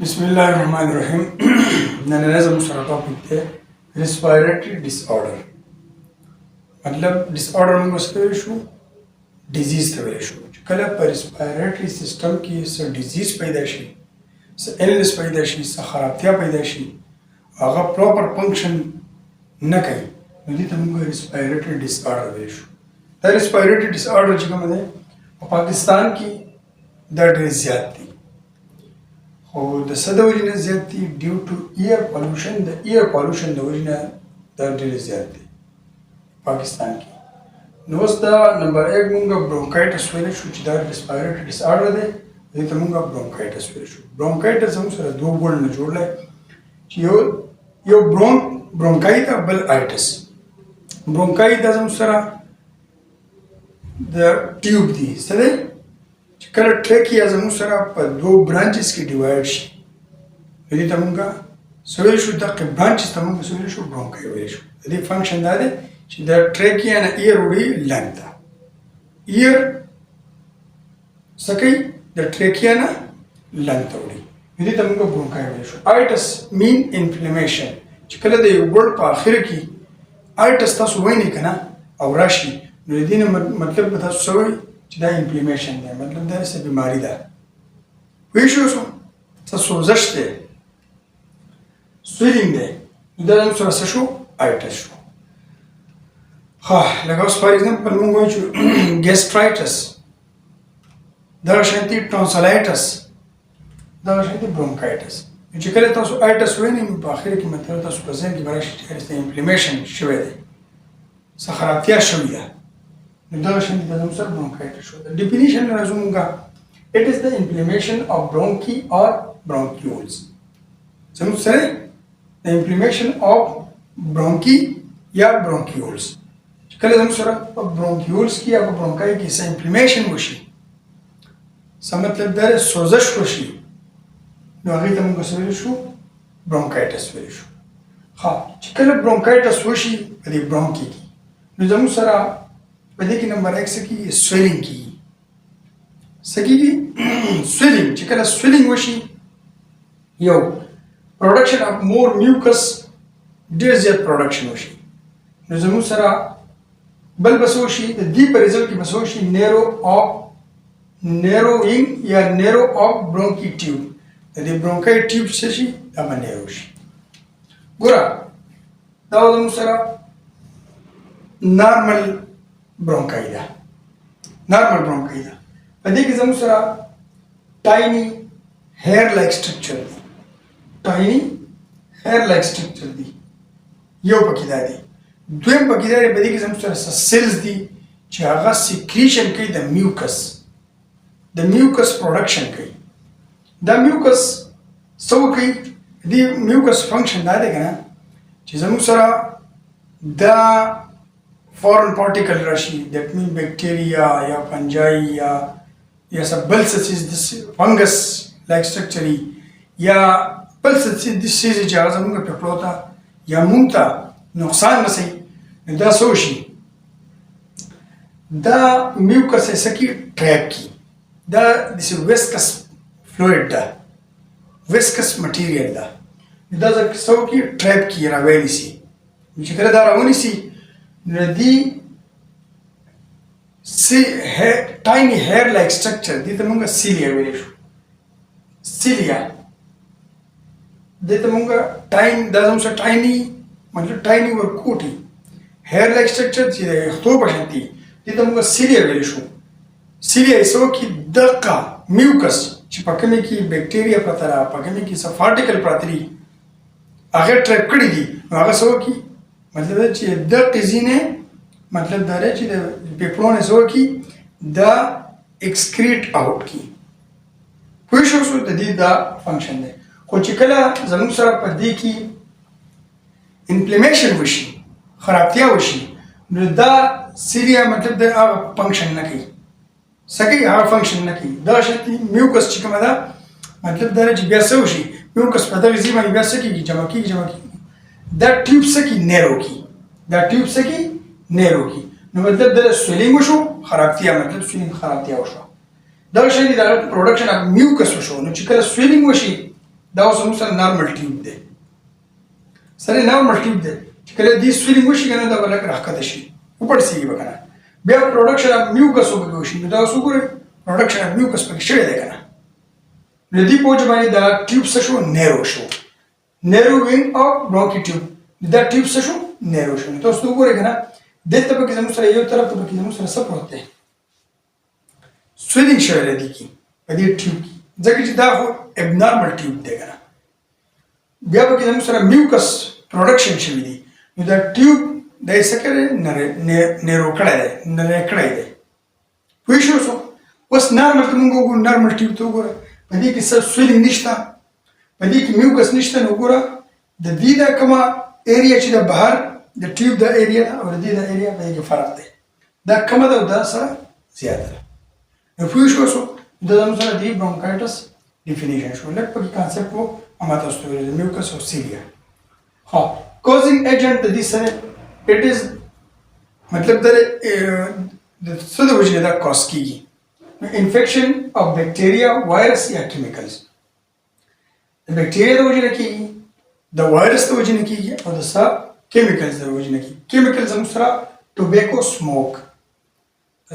بسم الله الرحمن الرحیم نن زموږ سره ټاپک دی ریسپایریټري ډیس آرډر. مطلب ډیس آرډر موږ څه ویلی شو؟ ډیزیز ته ویلی شو چې کله په ریسپایریټري سیسټم کې څه ډیزیز پیدا شي، څه ایلنس پیدا شي، څه خرابتیا پیدا شي، هغه پراپر فنکشن نه کوي، نو دې ته موږ ریسپایریټري ډیس آرډر ویلی شو. دا ریسپایریټري ډیس آرډر چې کوم دی په پاکستان کې دا ډېر زیات دی. خو د څه د وجې نه زیات دي؟ ډیو ټو ایر پالوشن. د ایر پالوشن د وجې نه دا ډېر زیات دی پاکستان کې. نو اوس دا نمبر 1 مونږ برونکایټس ویلی شو چې دا ریسپایریټري ډیس آرډر دی، دې ته مونږ برونکایټس ویلی شو. برونکایټس زموږ سره دوه ګوند نه جوړلی چې یو برونکای ده، بل آیټس. برونکای دا زموږ سره د ټیوب دی، څه دی چې کله ټریکیا زموږ سره په دوه برانچز کې ډیوایډ شي، دې ته مونږ څه ویلی شو؟ دغه برانچز ته مونږ څه ویلی شو؟ برونکای ویلی شو. د دې فنکشن دا دی چې د ټریکیا نه ایر وړي لنګ ته، ایر څه کوي؟ د ټریکیا نه لنګ ته وړي، دې ته مونږ برونکای ویلی شو. آیټس مین انفلمیشن، چې کله د یو ورډ په آخر کې آیټس تاسو وینئ که نه او راشي، نو د دې نه مطلب به تاسو څه وایي چې دا انفلیمیشن دی، مطلب دا څه بیماري ده. پوه شو؟ څه سوزش دی، سویلینګ دی، نو دا زموږ سره څه شو؟ آیټس شو. ښه، لکه اوس فار ایگزامپل مونږ وایو چې ګیسټرایټس، دغه شانتي ټونسلایټس، دغه شانتي برونکایټس. چې کله تاسو آیټس وینئ نو په آخر کې مطلب تاسو په ذهن کې به راشي چې انفلیمیشن شوی دی، څه خرابتیا شوې ده، نو دغه شانتي د زموږ سره برونکایټس شو. د ډیفینیشن راځو مونږه، اټ از د انفلیمیشن اف برونکی اور برونکیولز. زموږ سره د انفلیمیشن اف برونکی یا برونکیولز، چې کله زموږ سره په برونکیولز کې یا په برونکای کې څه انفلیمیشن وشي، څه مطلب دا سوزش وشي، نو هغې ته مونږ څه ویلی شو؟ برونکایټس ویلی شو. ښه، چې کله برونکایټس وشي په دې برونکي کې، نو زموږ سره په دې کې نمبر 1 څه کېږي؟ سویلینګ کېږي. څه کېږي؟ سویلینګ. چې کله سویلینګ وشي، یو پروډکشن اف مور میوکس، ډېر زیات پروډکشن وشي، نو زموږ سره بل به څه وشي؟ د دې په ریزلټ کې به څه وشي؟ نیروینګ یا نیرو اف برونکی ټیوب. د دې برونکای ټیوب څه شي؟ دا به نیرو شي. ګوره دا زموږ سره نارمل برونکای ده، نارمل برونکای ده. په دې کې زموږ سره ټایني هیر لایک سټرکچر دی، ټایني هیر لایک سټرکچر دی. یو پکې دا دی. دویم پکې دا دی، په دې کې زموږ سره سیلز دي چې هغه سیکریشن کوي د میوکس، د میوکس پروډکشن کوي. دا میوکس څه وکوي؟ دې میوکس فنکشن دا دی که نه چې زموږ سره دا فورن پارټیکل راشي، دیٹ مین بیکټیریا یا فنجای یا څه بل څه څیز د فنګس لایک سټرکچر یا بل څه څیز چې هغه زموږ پهپړو ته یا مونږ ته نقصان رسوي، نو دا څه وشي؟ دا میوکس یې څه کي؟ ټریپ کي. دا داسې ویسکس فلویډ ده، ویسکس مټیریل ده، دا څه وکړي؟ ټریپ کي، راویونیسي. چې کله دا راونیسي، نو دې ټایني هیر لایک سټرکچر دې ته مونږ سیلیا ویلی شو. سیلیا دې ته مونږ دا زموږ سره ټایني مطلب ټایني ورکوټي هیر لایک سټرکچر چې د ویښتو په شانتي، دې ته مونږ سیلیا ویلی شو. سیلیا یې څه وکړي؟ دغه میوکس چې په کومې کې بیکټیریا پرته ده، په کومې کې څه پارټیکل پراته دي، هغه ټریپ کړي دي، نو هغه څه وکړي؟ مطلب دا چې دغې ځینې مطلب دا دی چې د پهپړو نه څه وکړي؟ دا ایکسکریټ آوټ کړي. پوه شو؟ د دې دا فنکشن دی. خو چې کله زموږ سره په دې کې انفلیمیشن وشي، خرابتیا وشي، نو دا سیلیا مطلب د هغه فنکشن نه کوي. څه کوي؟ هغه فنکشن نه کوي. دا شانتي میوکس چې کومه ده، مطلب دا دی چې بیا څه وشي؟ میوکس په دغې ځای باندې بیا څه کېږي؟ جمع کېږي. دا ټیوب څه کی؟ نیرو کی. دا ټیوب څه کی؟ نیرو کی. نو مطلب د سویلینګ وشو، خرابتیا، مطلب سویلینګ خرابتیا وشو. دا شی د پروډکشن اف میوکس وشو. نو چې کله سویلینګ وشي، دا اوس موږ سره نارمل ټیوب دی سره نارمل ټیوب دی چې کله دې سویلینګ وشي کنه دا بلک راښکته شي وپړسېږي به کنه بیا پروډکشن اف میوکس وبکې وشي نو دا اوس وګورئ پروډکشن اف میوکس پکې شوی دی کنه نو دې په وجه باندې دا ټیوب څه شو نیرو شو نیرو وینګ اف برونکی ټیوب دا ټیوب څه شو نیرو شو نو تاسو وګورئ کنه دلته پکې زموږ سره یو طرف ته پکې زموږ سره څه پروت دی سویلینګ شوی دی کې په دې ټیوب کې ځکه چې دا خو ابنارمل ټیوب دی کنه بیا پکې زموږ سره میوکس پروډکشن شوی دی نو دا ټیوب دا یې څه کړی نیرو کړی دی نری کړی دی پوه شو څو اوس نارمل ته موږ وګورو نارمل ټیوب ته وګوره په دې کې څه سویلینګ نشته په دې کې میوکس نشته نو وګوره د دې دا کومه ایریا چې د بهر د ټیوب دا ایریا ده او د دې دا ایریا په دې کې فرق دی دا کمه ده او دا سره زیاته ده نو پوه شو څو دا زموږ سره دی برونکایټس ډیفینیشن شو لږ پکې کانسپټ وو اما تاسو ته ویل میوکس او سیلیا ها causing agent د دې سره it is مطلب د څه د وجې دا کاز کیږي انفیکشن اف بیکټیریا وایرس یا کیمیکلز د بیکټیریا د وجې نه کیږي د وایرس د وجې نه کیږي او د کیمیکلز د وجې نه کیږي کیمیکلز هم سره ټوبیکو سموک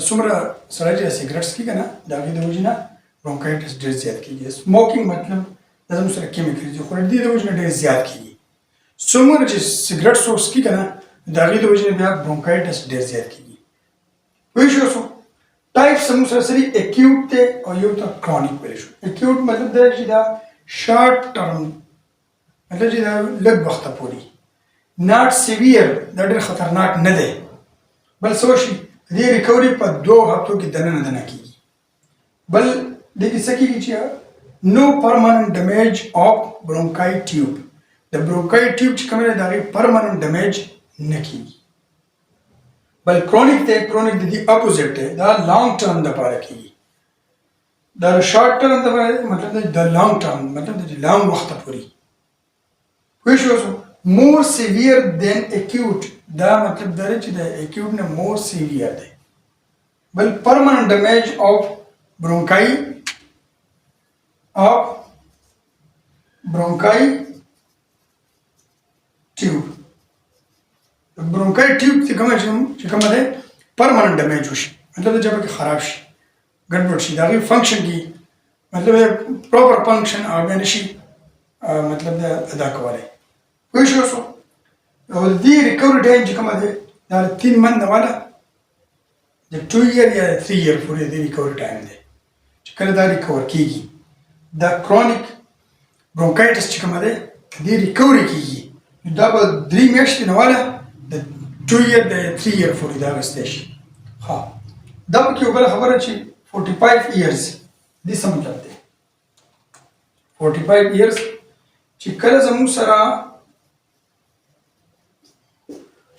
څومره سړی چې سیګریټس کیږي نه د هغې د وجې نه برونکایټس ډېر زیات کیږي سموکینګ مطلب دا زموږ سره کیمیکلز دي خو د دې د وجې نه ډېر زیات کیږي څومره چې سیګریټ څوک څکي که نه د هغې د وجې نه بیا برونکایټس ډېر زیات کیږي پوه شو څو ټایپس زموږ سره سري اکیوټ دی او یو ته کرونیک ویلی شو اکیوټ مطلب دا چې دا شارټ ټرم مطلب چې دا لږ وخته پورې ناټ سیویر دا ډېر خطرناک نه دی بل څه وشي د دې ریکوري په 2 هفتو کې دننه دنه کیږي بل دې کې څه کیږي چې نو پرماننت ډیمیج اف برونکای ټیوب د برونکای ټیوب چې کوم دی د هغې پرماننت ډیمیج نه کیږي بل کرونیک دی کرونیک د دې اپوزیټ دی دا لانګ ټرم دپاره کیږي دا شارټ ټرم دپاره مطلب د لانګ ټرم مطلب د لانګ وخته پورې پوه شو مور سیویر دین اکیوټ دا مطلب دا دی چې د اکیوټ نه مور سیویر دی بل پرماننت ډیمیج اف برونکای ټیوب برونکای ټیوب چې کومه ده پرماننت ډیمیج وشي مطلب د جبه کې خراب شي ګډوډ شي د هغې فنکشن کې مطلب پراپر فنکشن بیا نشي مطلب د ادا کولی پوه شو څو او د دې ریکوري ټایم چې کومه ده دا 3 منت نه والا د 2 year یا 3 year پورې د ریکوري ټایم دی چې کله دا ریکور کیږي دا کرونیک برونکایټس چې کومه ده دې ریکوري کیږي دا به 3 میاشتې نه والا د 2 year د 3 year پورې دا اخیستی شي ها دا پکې یو بله خبره چې 45 years دې څه مطلب دی 45 years چې کله زموږ سره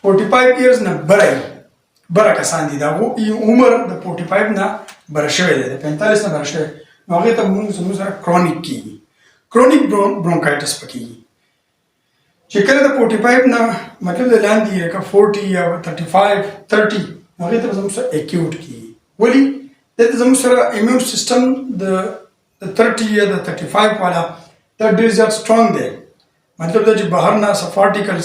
45 years نه بره کسان دي دا عمر د 45 نه بره شوی دی د 45 نه بره شوی نو هغې ته زموږ سره کرونیک کیږي کرونیک برونکایټس پکېږي چې کله د 45 نه مطلب د لاندې لکه 40 یا 35 30 هغې ته زموږ سره اکیوټ کیږي ولې دلته زموږ سره امیون سیسټم د 30 یا د 35 والا دا ډېر زیات سټرونګ دی مطلب دا چې بهر نه څه پارټیکل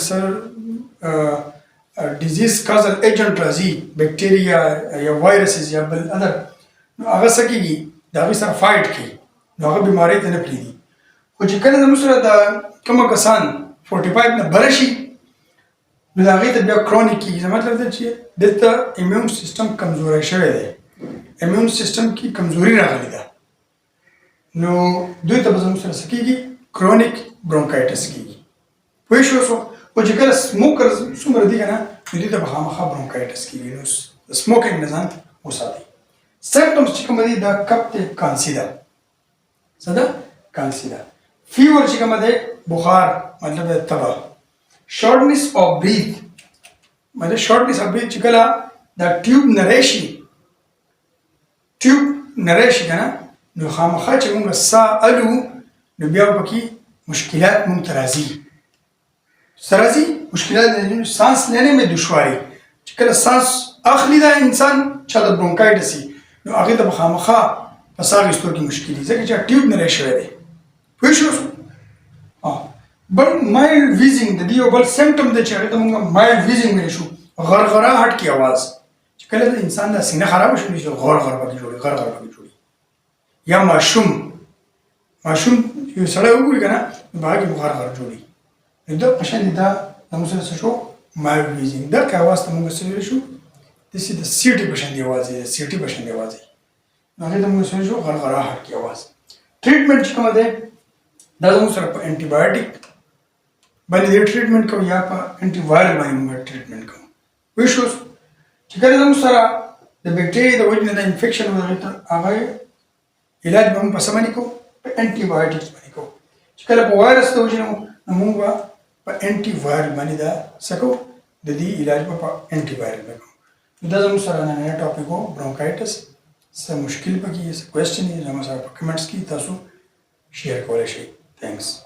ډیزیز کازل ایجنټ راځي بیکټیریا یا وایرسز یا بل ادر نو هغه څه کېږي د هغې سره فایټ کوي نو هغه بیمارۍ ته نه پرېږدي خو چې کله زموږ سره دا کومه کسان 45 نه بره شي نو د هغې ته بیا کرونیک کېږي مطلب دا چې دلته امیون سیسټم کمزوری شوی دی امیون سیسټم کې کمزوري راغلی ده نو دوی ته به زموږ سره څه کېږي کرونیک برونکایټس کېږي پوه شو څو خو چې کله سموکرز څومره دي که نه نو دوی ته به خامخا برونکایټس کېږي نو د سموکینګ نه ځان وساتئ سمپټمز چې کومه دي دا کپ دی کانسي ده څه ده کانسي ده فیور چې کومه دی بخار مطلب د تبه شارټنس اف بریث مطلب شارټنس اف بریث چې کله دا ټیوب نری شي که نه نو خامخا چې موږ ساه الو نو بیا پکې مشکلات موږ ته راځي څه راځي مشکلات سانس لینے میں دشواری چې کله سانس اخلي دا انسان چا د برونکایټس وي نو هغې ته به خامخا په ساه اخیستو کې مشکل وي ځکه چې ټیوب نری شوی دی پوه شو بل مایلډ ویزینګ د دې یو بل سمټم دی چې هغې ته موږ مایلډ ویزینګ ویلی شو، غرغراهټ کې اواز چې کله د انسان د سینه خراب شي نو چې غرغر پکې جوړي، غرغر پکې جوړي. یا ماشوم یو سړی وګوري که نه نو په هغه کې غرغر جوړي. نو د په شان دا زموږ سره څه شو مایلډ ویزینګ. دغه اواز ته موږ څه ویلی شو داسې د سیټي په شان دی اواز دی، سیټي په شان دی اواز دی. نو هغې ته موږ څه ویلی شو غرغراهټ کې اواز. ټریټمنټ چې کومه دی دا زموږ سره په انټي بایوټیک باندې دې ټریټمنټ کوو یا په انټي وایرل باندې موږ ټریټمنټ کوو. وی شو چې کله زموږ سره د بیکټیریا د وجې نه د انفیکشن وغیرې ته هغه علاج به موږ په څه باندې کوو؟ په انټي بایوټیکس باندې کوو. چې کله په وایرس د وجې نه نو موږ به په انټي وایرل باندې دا څه کوو؟ د دې علاج به په انټي وایرل باندې کوو. دا زموږ سره نننی ټاپک و برونکایټس. څه مشکل پکې څه کوېسچن یې زموږ سره په کمنټس کې تاسو شیر کولی شئ. Thanks.